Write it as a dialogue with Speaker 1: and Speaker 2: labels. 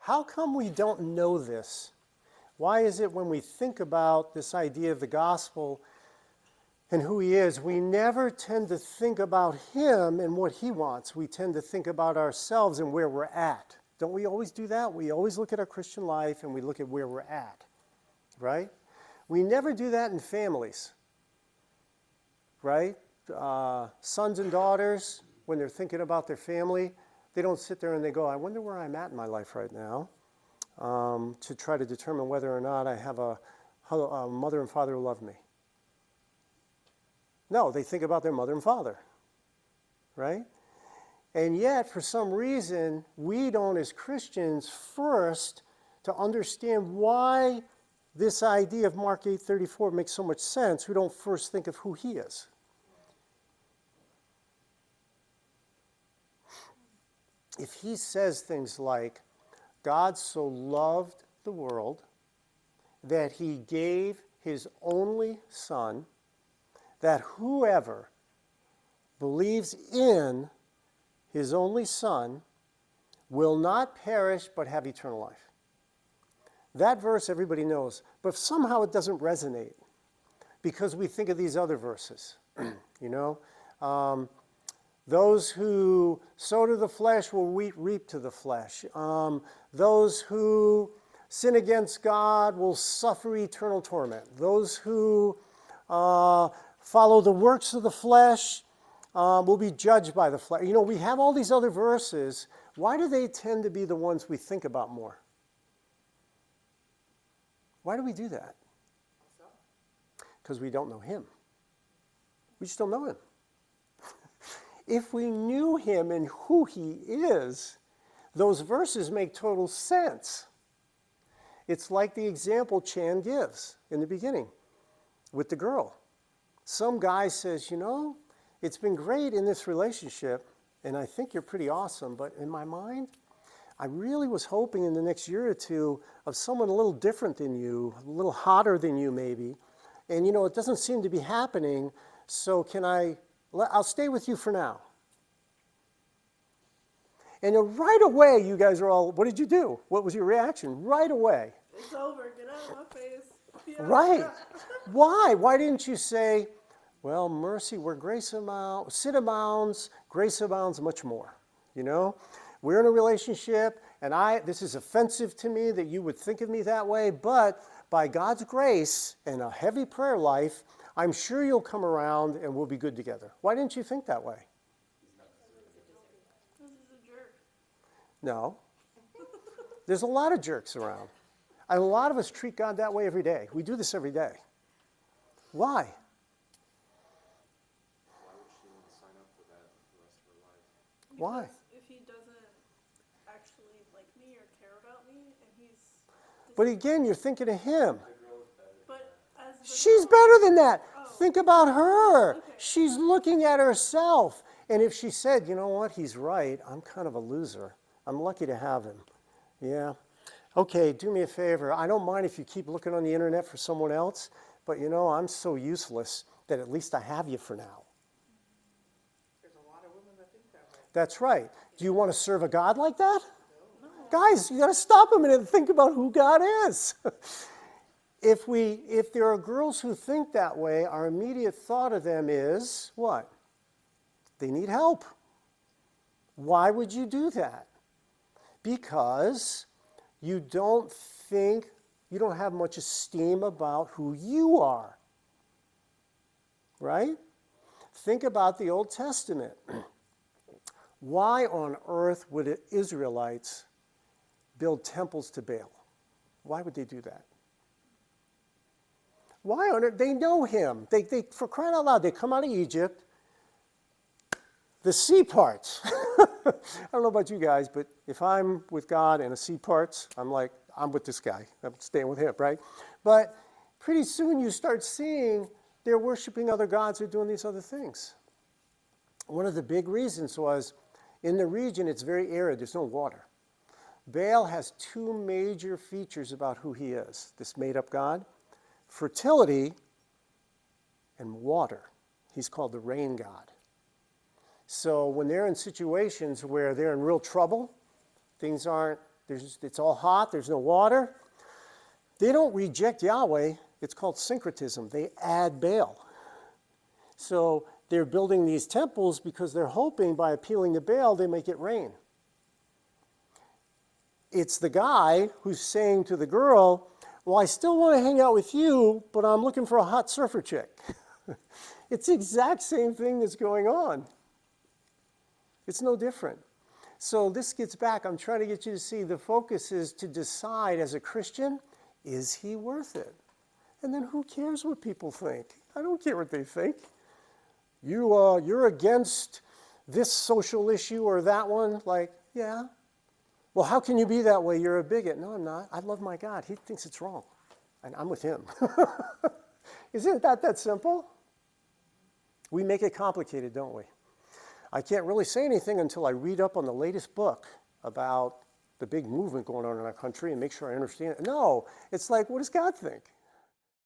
Speaker 1: How come we don't know this? Why is it when we think about this idea of the gospel and who he is, we never tend to think about him and what he wants. We tend to think about ourselves and where we're at. Don't we always do that? We always look at our Christian life and we look at where we're at, right? We never do that in families, right? Sons and daughters, when they're thinking about their family, they don't sit there and they go, I wonder where I'm at in my life right now, to try to determine whether or not I have a mother and father who love me. No, they think about their mother and father, right? And yet, for some reason, we don't, as Christians, first, to understand why this idea of Mark 8:34 makes so much sense, we don't first think of who he is. If he says things like, God so loved the world that he gave his only Son, that whoever believes in his only Son will not perish but have eternal life. That verse everybody knows, but somehow it doesn't resonate because we think of these other verses, you know. Those who sow to the flesh will reap to the flesh. Those who sin against God will suffer eternal torment. Those who follow the works of the flesh will be judged by the flesh. You know, we have all these other verses. Why do they tend to be the ones we think about more? Why do we do that? Because we don't know him. We just don't know him. If we knew him and who he is, those verses make total sense. It's like the example Chan gives in the beginning with the girl. Some guy says, you know, it's been great in this relationship, and I think you're pretty awesome, but in my mind, I really was hoping in the next year or two of someone a little different than you, a little hotter than you maybe, and you know, it doesn't seem to be happening, so I'll stay with you for now. And right away, you guys are all, what did you do? What was your reaction? Right away.
Speaker 2: It's over. Get out of my face. Yeah.
Speaker 1: Right. Why? Why didn't you say, well, mercy, where sin abounds, grace abounds much more. You know, we're in a relationship, and this is offensive to me that you would think of me that way, but by God's grace and a heavy prayer life, I'm sure you'll come around and we'll be good together. Why didn't you think that way?
Speaker 2: This is a jerk.
Speaker 1: No. There's a lot of jerks around. And a lot of us treat God that way every day. We do this every day. Why?
Speaker 3: Why would she want to sign up for that the rest of her life?
Speaker 1: Why?
Speaker 2: Because if he doesn't actually like me or care about me, and he's...
Speaker 1: But again, you're thinking of him.
Speaker 2: But as the
Speaker 1: She's
Speaker 2: girl-
Speaker 1: better than that.
Speaker 2: Oh.
Speaker 1: Think about her.
Speaker 2: Okay.
Speaker 1: She's looking at herself. And if she said, you know what, he's right, I'm kind of a loser. I'm lucky to have him. Yeah. Okay, do me a favor. I don't mind if you keep looking on the internet for someone else, but you know, I'm so useless that at least I have you for now.
Speaker 4: There's a lot of women that think that way.
Speaker 1: That's right. Do you want to serve a God like that? No. Guys, you got to stop a minute and think about who God is. If there are girls who think that way, our immediate thought of them is what? They need help. Why would you do that? Because you don't have much esteem about who you are. Right? Think about the Old Testament. Why on earth would the Israelites build temples to Baal? Why would they do that? Why on earth? They know him. They for crying out loud, they come out of Egypt. The sea parts. I don't know about you guys, but if I'm with God and the sea parts, I'm like, I'm with this guy. I'm staying with him, right? But pretty soon you start seeing they're worshiping other gods or doing these other things. One of the big reasons was in the region it's very arid. There's no water. Baal has two major features about who he is, this made-up god. Fertility and water. He's called the rain god. So when they're in situations where they're in real trouble, things aren't It's all hot, there's no water. They don't reject Yahweh. It's called syncretism. They add Baal. So they're building these temples because they're hoping by appealing to Baal they make it rain. It's the guy who's saying to the girl, well, I still want to hang out with you, but I'm looking for a hot surfer chick. It's the exact same thing that's going on. It's no different. So this gets back, I'm trying to get you to see the focus is to decide as a Christian, is he worth it? And then who cares what people think? I don't care what they think. You're against this social issue or that one? Like, yeah. Well, how can you be that way? You're a bigot. No, I'm not. I love my God. He thinks it's wrong. And I'm with him. Isn't that simple? We make it complicated, don't we? I can't really say anything until I read up on the latest book about the big movement going on in our country and make sure I understand it. No, it's like, what does God think?